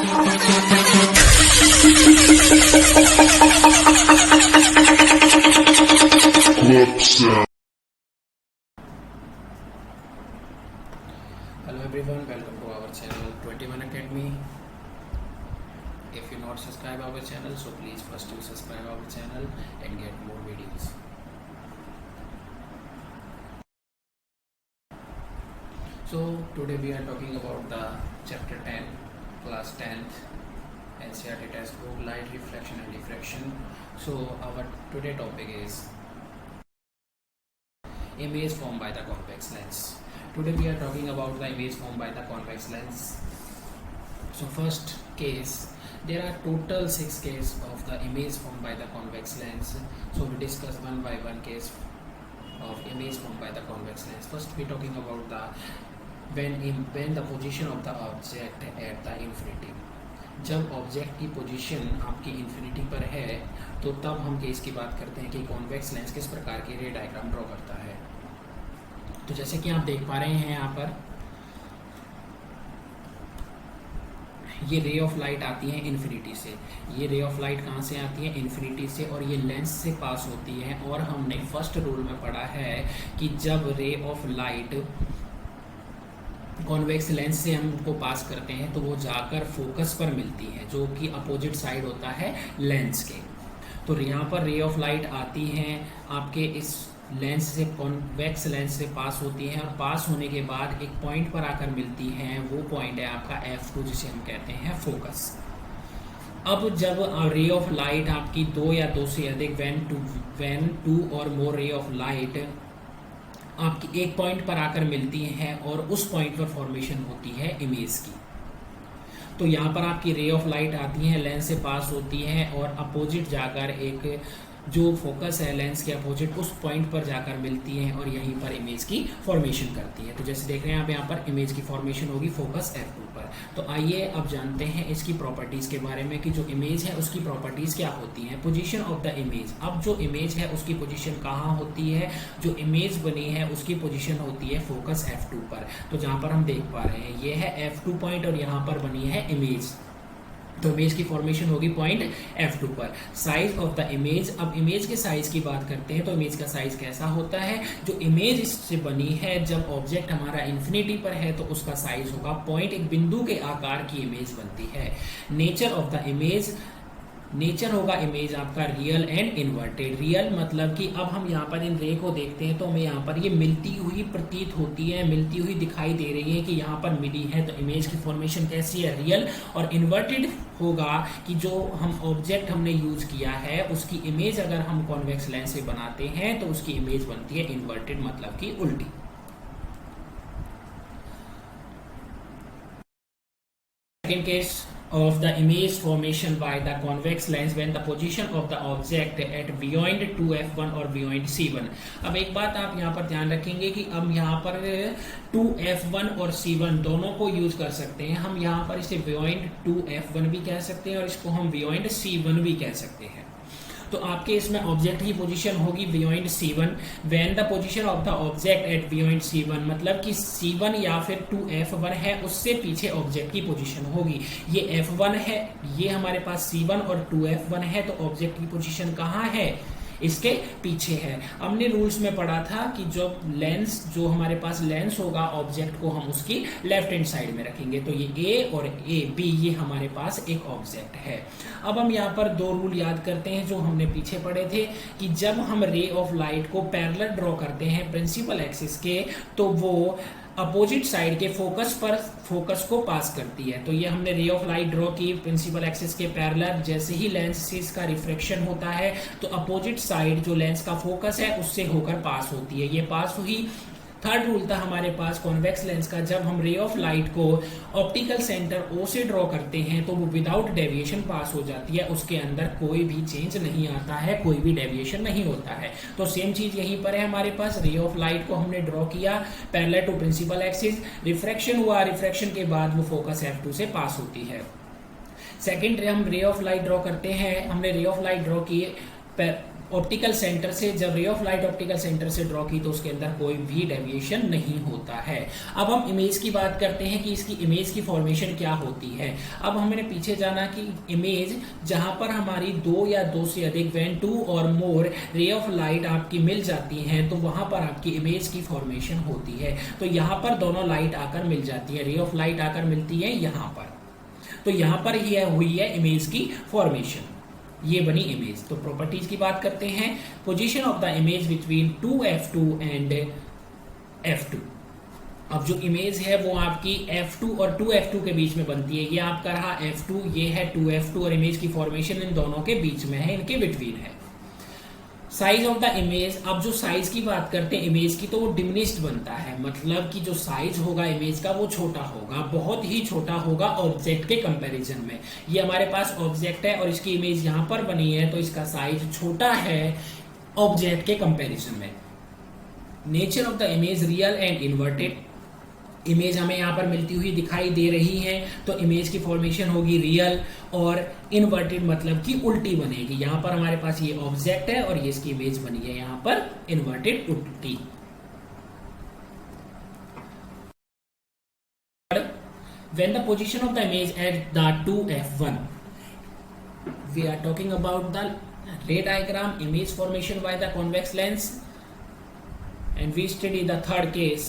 Hello everyone, welcome to our channel 21 Academy. If you not subscribe our channel, so please first you subscribe our channel and get more videos. So today we are talking about the chapter 10, class 10th, NCERT textbook, light reflection and diffraction. So our today topic is image formed by the convex lens. Today we are talking about the image formed by the convex lens. So first case, there are total 6 cases of the image formed by the convex lens. So we discuss one by one case of image formed by the convex lens. First we talking about the when the position of the object at the infinity. जब object की position आपकी infinity पर है तो तब हम case की बात करते हैं कि कॉन्वेक्स लेंस किस प्रकार की रे डायग्राम ड्रॉ करता है। तो जैसे कि आप देख पा रहे हैं यहाँ पर ये रे ऑफ लाइट आती है इन्फिनिटी से। ये रे ऑफ लाइट कहाँ से आती है? इन्फिनिटी से, और ये लेंस से पास होती है। और हमने फर्स्ट रूल में पढ़ा है कि जब रे ऑफ लाइट कॉन्वेक्स लेंस से हम उनको पास करते हैं तो वो जाकर फोकस पर मिलती है, जो कि अपोजिट साइड होता है लेंस के। तो यहाँ पर रे ऑफ लाइट आती हैं आपके इस लेंस से, कॉन्वेक्स लेंस से पास होती हैं, और पास होने के बाद एक पॉइंट पर आकर मिलती हैं। वो पॉइंट है आपका F2, जिसे हम कहते हैं फोकस। अब जब रे ऑफ लाइट आपकी 2 या 2 से अधिक व्हेन टू और मोर रे ऑफ लाइट आपकी एक पॉइंट पर आकर मिलती हैं और उस पॉइंट पर फॉर्मेशन होती है इमेज की। तो यहाँ पर आपकी रे ऑफ लाइट आती है, लेंस से पास होती है और अपोजिट जाकर एक जो फोकस है लेंस के अपोजिट उस पॉइंट पर जाकर मिलती है और यहीं पर इमेज की फॉर्मेशन करती है। तो जैसे देख रहे हैं आप यहाँ पर इमेज की फॉर्मेशन होगी फोकस F2 पर। तो आइए अब जानते हैं इसकी प्रॉपर्टीज के बारे में कि जो इमेज है उसकी प्रॉपर्टीज क्या होती हैं। पोजीशन ऑफ द इमेज, अब जो इमेज है उसकी पोजीशन कहाँ होती है? जो इमेज बनी है उसकी पोजीशन होती है फोकस F2 पर। तो जहाँ पर हम देख पा रहे हैं ये है F2 पॉइंट और यहाँ पर बनी है इमेज। तो इमेज की फॉर्मेशन होगी पॉइंट F2 पर। साइज ऑफ द इमेज, अब इमेज के साइज की बात करते हैं तो इमेज का साइज कैसा होता है? जो इमेज इससे बनी है जब ऑब्जेक्ट हमारा इन्फिनिटी पर है तो उसका साइज होगा पॉइंट, एक बिंदु के आकार की इमेज बनती है। Nature of the image, nature होगा इमेज आपका रियल एंड इन्वर्टेड। रियल मतलब कि अब हम यहाँ पर इन रे को देखते हैं तो हमें यहाँ पर ये मिलती हुई प्रतीत होती है, मिलती हुई दिखाई दे रही है कि यहाँ पर मिली है। तो इमेज की फॉर्मेशन कैसी है? रियल। और इन्वर्टेड होगा कि जो हम ऑब्जेक्ट हमने यूज किया है उसकी इमेज अगर हम कॉन्वेक्स लेंस से बनाते हैं तो उसकी इमेज बनती है इन्वर्टेड, मतलब कि उल्टी। Second case of the image formation by the convex lens when the position of the object at beyond 2f1 और beyond c1। अब एक बात आप यहाँ पर ध्यान रखेंगे कि अब यहाँ पर 2f1 और c1 दोनों को यूज कर सकते हैं। हम यहाँ पर इसे beyond 2f1 भी कह सकते हैं और इसको हम beyond c1 भी कह सकते हैं। तो आपके इसमें ऑब्जेक्ट की पोजीशन होगी beyond C1 when the position of the object at beyond C1, मतलब कि C1 या फिर 2F1 है उससे पीछे ऑब्जेक्ट की पोजीशन होगी। ये F1 है, ये हमारे पास C1 और 2F1 है, तो ऑब्जेक्ट की पोजीशन कहाँ है? इसके पीछे है। हमने रूल्स में पढ़ा था कि जो लेंस, जो हमारे पास लेंस होगा ऑब्जेक्ट को हम उसकी लेफ्ट हैंड साइड में रखेंगे। तो ये A और B ये हमारे पास एक ऑब्जेक्ट है। अब हम यहाँ पर 2 रूल याद करते हैं जो हमने पीछे पढ़े थे कि जब हम रे ऑफ लाइट को पैरेलल ड्रॉ करते हैं प्रिंसिपल एक्सिस के तो वो अपोजिट साइड के फोकस को पास करती है। तो ये हमने रे ऑफ लाइट ड्रॉ की प्रिंसिपल एक्सिस के पैरेलल। जैसे ही लेंस से इसका रिफ्रैक्शन होता है तो अपोजिट साइड जो लेंस का फोकस है उससे होकर पास होती है। ये पास हुई। थर्ड रूल था हमारे पास कॉन्वेक्स लेंस का, जब हम रे ऑफ लाइट को ऑप्टिकल सेंटर O से ड्रॉ करते हैं तो वो विदाउट डेविएशन पास हो जाती है, उसके अंदर कोई भी चेंज नहीं आता है, कोई भी डेविएशन नहीं होता है। तो सेम चीज यहीं पर है हमारे पास। रे ऑफ लाइट को हमने ड्रॉ किया parallel to principal axis, refraction हुआ, रिफ्रैक्शन के बाद वो फोकस F2 से पास होती है। सेकेंड हम रे ऑफ लाइट ड्रॉ करते हैं, हमने रे ऑफ लाइट ड्रॉ किए ऑप्टिकल सेंटर से, जब रे ऑफ लाइट ऑप्टिकल सेंटर से ड्रॉ की तो उसके अंदर कोई भी डेविएशन नहीं होता है। अब हम इमेज की बात करते हैं कि इसकी इमेज की फॉर्मेशन क्या होती है। अब हमने पीछे जाना कि इमेज जहां पर हमारी दो या दो से अधिक व्हेन टू और मोर रे ऑफ लाइट आपकी मिल जाती हैं तो वहां पर आपकी इमेज की फॉर्मेशन होती है। तो यहाँ पर दोनों लाइट आकर मिल जाती है, रे ऑफ लाइट आकर मिलती है यहाँ पर, तो यहाँ पर ही हुई है इमेज की फॉर्मेशन, ये बनी इमेज। तो प्रॉपर्टीज की बात करते हैं। Position of the image between 2f2 and f2। अब जो इमेज है वो आपकी f2 और 2f2 के बीच में बनती है। ये आपका रहा f2, ये है 2f2 और इमेज की फॉर्मेशन इन दोनों के बीच में है, इनके बिटवीन है। साइज ऑफ द इमेज, अब जो साइज की बात करते हैं इमेज की तो वो डिमिनिश्ड बनता है, मतलब कि जो साइज होगा इमेज का वो छोटा होगा, बहुत ही छोटा होगा ऑब्जेक्ट के कंपैरिजन में। ये हमारे पास ऑब्जेक्ट है और इसकी इमेज यहाँ पर बनी है तो इसका साइज छोटा है ऑब्जेक्ट के कंपैरिजन में। Nature of the image real and inverted, image हमें यहाँ पर मिलती हुई दिखाई दे रही है तो इमेज की फॉर्मेशन होगी रियल और इन्वर्टेड मतलब कि उल्टी बनेगी। यहाँ पर हमारे पास ये ऑब्जेक्ट है और ये इसकी इमेज बनी है यहाँ पर इन्वर्टेड उल्टी। When the position of the image at the 2f1, we are talking about the ray diagram, image formation by the convex lens, and we study the third case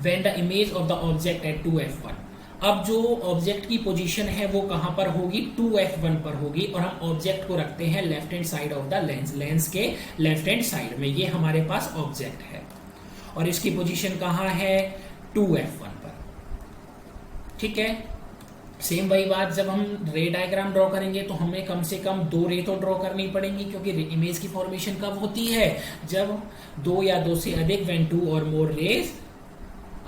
when the image of the object at 2f1। अब जो object की position है वो कहां पर होगी, 2f1 पर होगी और हम ऑब्जेक्ट को रखते हैं left hand side of the lens, lens के लेफ्ट हैंड साइड में। ये हमारे पास ऑब्जेक्ट है और इसकी पोजीशन कहां है, 2f1 पर। ठीक है, सेम वही बात, जब हम रे डायग्राम ड्रॉ करेंगे तो हमें कम से कम दो रे तो ड्रॉ करनी पड़ेंगी, क्योंकि इमेज की फॉर्मेशन कब होती है, जब दो या दो से अधिक व्हेन टू और मोर रेज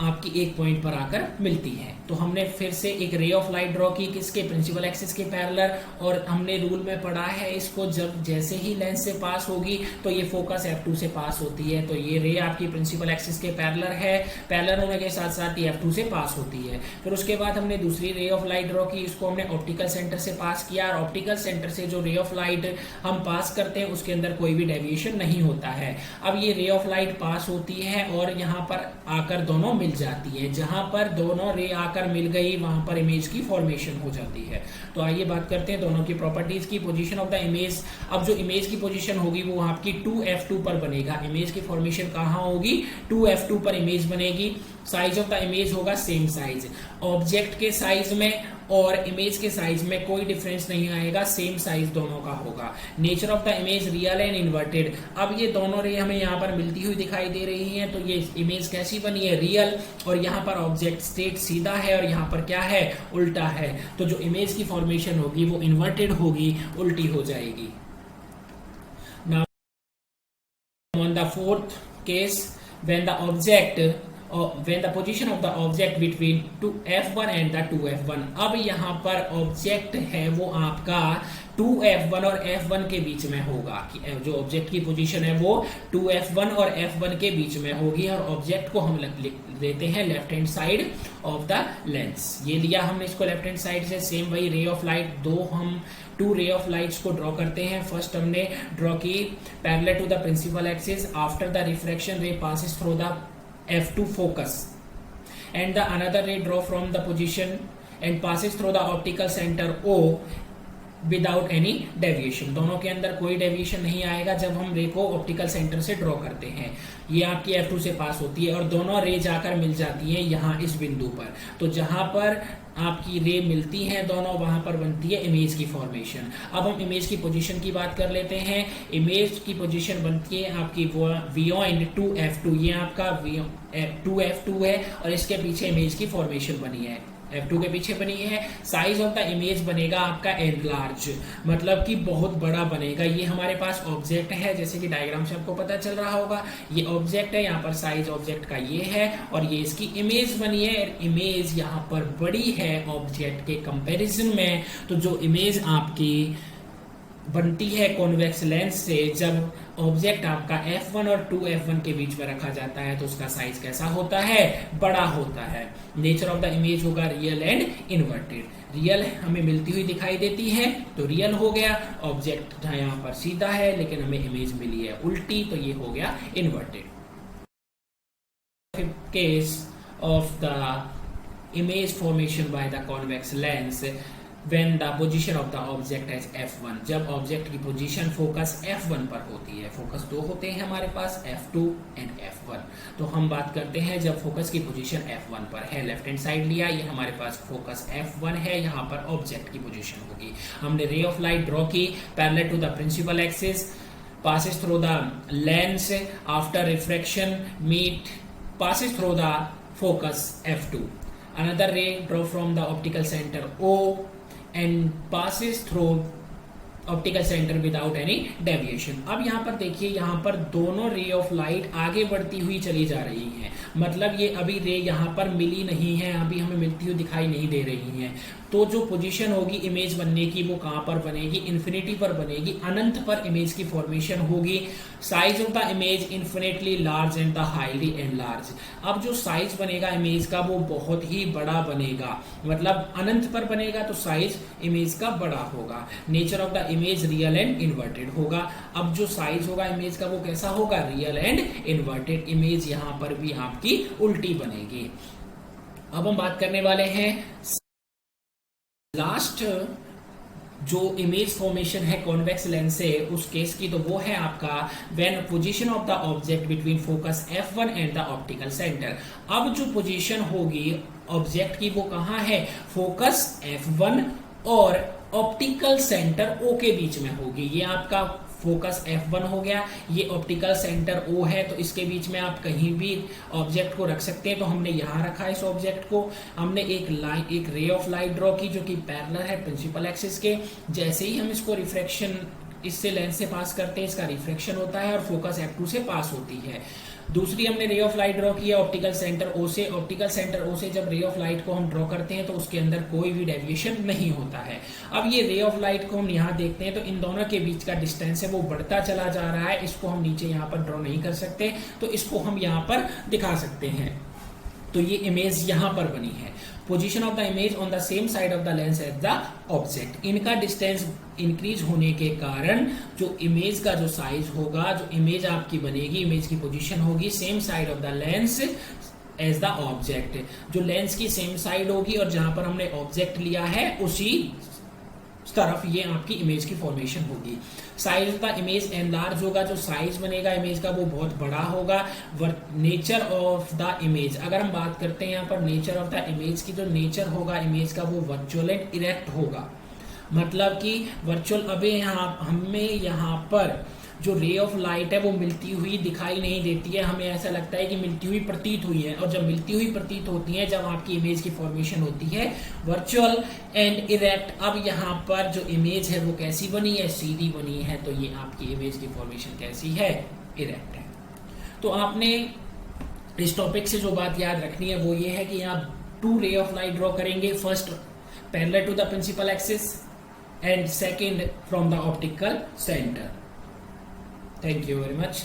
आपकी एक पॉइंट पर आकर मिलती है। तो हमने फिर से एक रे ऑफ लाइट ड्रॉ की किसके, प्रिंसिपल एक्सिस के पैरेलल, और हमने रूल में पढ़ा है इसको, जब जैसे ही लेंस से पास होगी तो ये फोकस f2 से पास होती है, तो ये रे आपकी प्रिंसिपल एक्सिस के पैरेलल है, पैरेलल होने के साथ साथ ये f2 से पास होती है। फिर उसके बाद हमने दूसरी रे ऑफ लाइट ड्रॉ की, इसको हमने ऑप्टिकल सेंटर से पास किया और ऑप्टिकल सेंटर से जो रे ऑफ लाइट हम पास करते हैं उसके अंदर कोई भी डेविएशन नहीं होता है। अब ये रे ऑफ लाइट पास होती है और यहाँ पर आकर दोनों मिल जाती है, जहां पर दोनों रे आकर मिल गई वहां पर इमेज की फॉर्मेशन हो जाती है। तो आइए बात करते हैं दोनों की प्रॉपर्टीज की। पोजीशन ऑफ द इमेज, अब जो इमेज की पोजीशन होगी वो आपकी 2f2 पर बनेगा, इमेज की फॉर्मेशन कहां होगी, 2f2 पर इमेज बनेगी। साइज ऑफ द इमेज होगा सेम साइज, ऑब्जेक्ट के साइज में और इमेज के साइज में कोई डिफरेंस नहीं आएगा, सेम साइज दोनों का होगा। Nature of the image real and inverted, अब ये दोनों रे हमें यहाँ पर मिलती हुई दिखाई दे रही हैं तो ये इमेज कैसी बनी है, रियल, और यहाँ पर ऑब्जेक्ट स्टेट सीधा है और यहाँ पर क्या है, उल्टा है, तो जो इमेज की फॉर्मेशन होगी वो इन्वर्टेड होगी, उल्टी हो जाएगी। Now on the fourth case, when the position of the object between 2f1 and the 2f1, अब यहाँ पर ऑब्जेक्ट है वो आपका 2f1 और f1 के बीच में होगा, कि जो ऑब्जेक्ट की पोजीशन है वो 2f1 और f1 के बीच में होगी और ऑब्जेक्ट को हम देते हैं left hand side of the lens. ये लिया हमने इसको लेफ्ट हैंड साइड से, सेम वही रे ऑफ लाइट, हम टू रे ऑफ लाइट्स को ड्रॉ करते हैं। फर्स्ट हमने ड्रॉ की parallel to the principal axis, after the refraction ray passes through the f2 focus and the another ray draw from the position and passes through the optical center O without any deviation, दोनों के अंदर कोई deviation नहीं आएगा जब हम रे को ऑप्टिकल सेंटर से ड्रॉ करते हैं। ये आपकी f2 से पास होती है और दोनों रे जाकर मिल जाती हैं यहाँ इस बिंदु पर, तो जहां पर आपकी रे मिलती हैं दोनों वहां पर बनती है इमेज की फॉर्मेशन। अब हम इमेज की पोजीशन की बात कर लेते हैं। इमेज की पोजीशन बनती है आपकी बियॉन्ड 2f2, ये आपका 2f2 है और इसके पीछे इमेज की फॉर्मेशन बनी है, f2 के पीछे बनी है। साइज ऑफ द इमेज बनेगा आपका एनलार्ज, मतलब कि बहुत बड़ा बनेगा। ये हमारे पास ऑब्जेक्ट है, जैसे कि डायग्राम से आपको पता चल रहा होगा, ये ऑब्जेक्ट है, यहाँ पर साइज ऑब्जेक्ट का ये है और ये इसकी इमेज बनी है। इमेज यहाँ पर बड़ी है ऑब्जेक्ट के कंपैरिजन में, तो जो इमेज आपकी बनती है कॉन्वेक्स लेंस से जब ऑब्जेक्ट आपका F1 और 2F1 के बीच में रखा जाता है तो उसका साइज कैसा होता है, बड़ा होता है। नेचर ऑफ द इमेज होगा रियल एंड इन्वर्टेड। रियल हमें मिलती हुई दिखाई देती है तो रियल हो गया, ऑब्जेक्ट यहाँ पर सीधा है लेकिन हमें इमेज मिली है उल्टी तो ये हो गया inverted. Case of the image formation by the convex lens when the position of the object as f1, जब ऑब्जेक्ट की पोजीशन फोकस f1 पर होती है। फोकस दो होते हैं हमारे पास, f2 एंड f1। तो हम बात करते हैं जब फोकस की पोजीशन f1 पर है। लेफ्ट हैंड साइड लिया, ये हमारे पास फोकस f1 है, यहाँ पर ऑब्जेक्ट की पोजीशन होगी। हमने रे ऑफ लाइट ड्रॉ की parallel to the principal axis, passes through the lens after refraction passes through the focus f2. Another ray draw from the optical center O and passes through optical centre without any deviation. अब यहाँ पर देखिए, यहाँ पर दोनों रे of light आगे बढ़ती हुई चली जा रही हैं, मतलब ये अभी रे यहाँ पर मिली नहीं है, अभी हमें मिलती हुई दिखाई नहीं दे रही हैं। तो जो पोजीशन होगी इमेज बनने की वो कहाँ पर बनेगी, इन्फिनिटी पर बनेगी, अनंत पर इमेज की फॉर्मेशन होगी। Size of the image infinitely large and the highly enlarge. अब जो साइज बनेगा इमेज का वो बहुत ही बड़ा बनेगा, मतलब अनंत पर बनेगा तो साइज इमेज का बड़ा होगा। Nature of the image real and inverted होगा। अब जो साइज होगा इमेज का वो कैसा होगा, रियल एंड इन्वर्टेड। इमेज यहाँ पर भी आपकी उल्टी बनेगी। अब हम बात करने वाले हैं लास्ट जो इमेज फॉर्मेशन है कॉन्वेक्स लेंस से उस केस की, तो वो है आपका when position of the object between focus F1 and the optical centre. अब जो पोजीशन होगी ऑब्जेक्ट की वो कहाँ है, फोकस F1 और ऑप्टिकल सेंटर O के बीच में होगी। ये आपका फोकस F1 हो गया, ये ऑप्टिकल सेंटर O है, तो इसके बीच में आप कहीं भी ऑब्जेक्ट को रख सकते हैं। तो हमने यहाँ रखा है इस ऑब्जेक्ट को, हमने एक रे ऑफ लाइट ड्रॉ की जो कि पैरेलल है प्रिंसिपल एक्सिस के। जैसे ही हम इसको रिफ्रैक्शन इससे लेंस से पास करते हैं, इसका रिफ्रैक्शन होता है और फोकस F2 से पास होती है। दूसरी हमने रे ऑफ लाइट ड्रॉ की है ऑप्टिकल सेंटर O से। ऑप्टिकल सेंटर O से जब रे ऑफ लाइट को हम ड्रॉ करते हैं तो उसके अंदर कोई भी डेविएशन नहीं होता है। अब ये रे ऑफ लाइट को हम यहाँ देखते हैं तो इन दोनों के बीच का डिस्टेंस है वो बढ़ता चला जा रहा है। इसको हम नीचे यहाँ पर ड्रॉ नहीं कर सकते, तो इसको हम यहाँ पर दिखा सकते हैं। तो ये इमेज यहाँ पर बनी है। Position of the image on the same side of the lens as the object. इनका डिस्टेंस इंक्रीज होने के कारण जो इमेज का जो साइज होगा, जो इमेज आपकी बनेगी, इमेज की पोजीशन होगी same side of the lens as the object. जो लेंस की सेम साइड होगी और जहां पर हमने ऑब्जेक्ट लिया है उसी तरफ ये आपकी इमेज की फॉर्मेशन होगी। Size of the image enlarge होगा, जो साइज बनेगा इमेज का वो बहुत बड़ा होगा। नेचर ऑफ द इमेज, अगर हम बात करते हैं यहाँ पर नेचर ऑफ द इमेज की, जो नेचर होगा इमेज का वो वर्चुअल एंड इरेक्ट होगा। मतलब कि वर्चुअल अभी हमें यहाँ पर जो रे ऑफ लाइट है वो मिलती हुई दिखाई नहीं देती है, हमें ऐसा लगता है कि मिलती हुई प्रतीत हुई है। और जब मिलती हुई प्रतीत होती है, जब आपकी इमेज की फॉर्मेशन होती है वर्चुअल एंड इरेक्ट। अब यहाँ पर जो इमेज है वो कैसी बनी है, सीधी बनी है, तो ये आपकी इमेज की फॉर्मेशन कैसी है, इरेक्ट है। तो आपने इस टॉपिक से जो बात याद रखनी है वो ये है कि आप 2 रे ऑफ लाइट ड्रॉ करेंगे, first parallel to the principal axis and second from the optical center. Thank you very much.